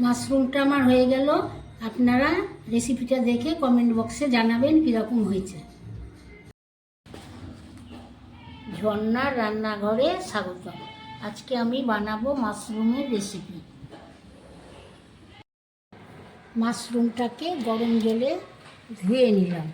মাশরুমটা আমার হয়ে গেল। আপনারা রেসিপিটা দেখে কমেন্ট বক্সে জানাবেন কীরকম হয়েছে। ঝর্ণার রান্নাঘরে স্বাগত। আজকে আমি বানাবো মাশরুমের রেসিপি। মাশরুমটাকে গরম জলে ধুয়ে নিলাম।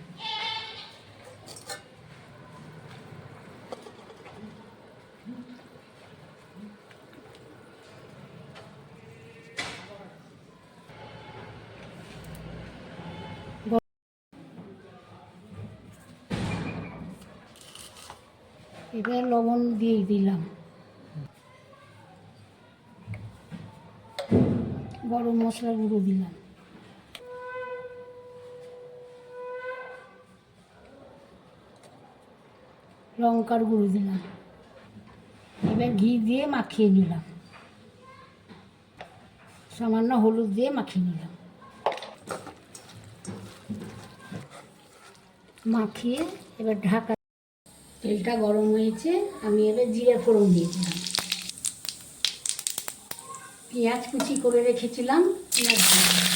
এবার লবণ দিয়ে দিলাম, গরম মশলা গুঁড়ো দিলাম, লঙ্কার গুঁড়ো দিলাম। এবার ঘি দিয়ে মাখিয়ে নিলাম, সামান্য হলুদ দিয়ে মাখিয়ে নিলাম। মাখিয়ে এবার ঢাকা। তেলটা গরম হয়েছে, আমি এবার জিরে ফোড়ন দিয়ে দিলাম। পেঁয়াজ কুচি করে রেখেছিলাম, পেঁয়াজ দিয়ে দিলাম।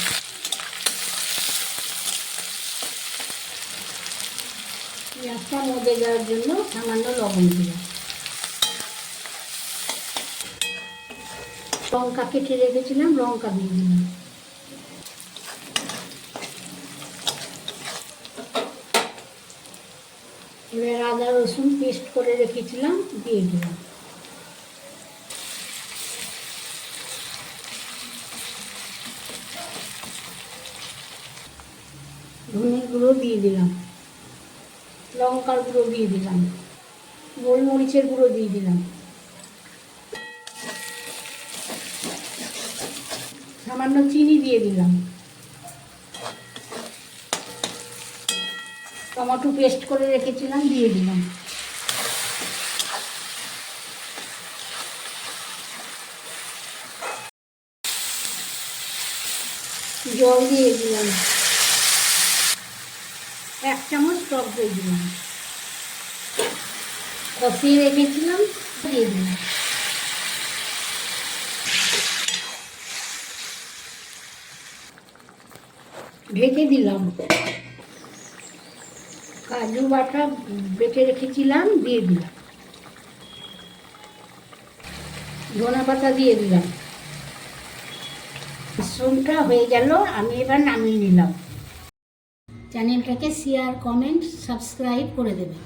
পেঁয়াজটা মজে যাওয়ার জন্য সামান্য লবণ দিলাম। লঙ্কা কেটে রেখেছিলাম, লঙ্কা দিয়ে দিলাম। এবার আদা রসুন পেস্ট করে রেখেছিলাম, দিয়ে দিলাম। ধনে গুঁড়ো দিয়ে দিলাম, লঙ্কার গুঁড়ো দিয়ে দিলাম, গোলমরিচের গুঁড়ো দিয়ে দিলাম, সামান্য চিনি দিয়ে দিলাম। টমেটো পেস্ট করে রেখেছিলাম, দিয়ে দিলাম। জল দিয়ে দিলাম, 1 চামচ টক দই দিলাম। কষিয়ে রেখেছিলাম, দিয়ে দিলাম। ঢেকে দিলাম। কাজু বাটা বেটে রেখেছিলাম, দিয়ে দিলাম। ধনে পাতা দিয়ে দিলাম। মাশরুমটা হয়ে গেল, আমি এবার নামিয়ে নিলাম। চ্যানেলটাকে শেয়ার, কমেন্ট, সাবস্ক্রাইব করে দেবেন।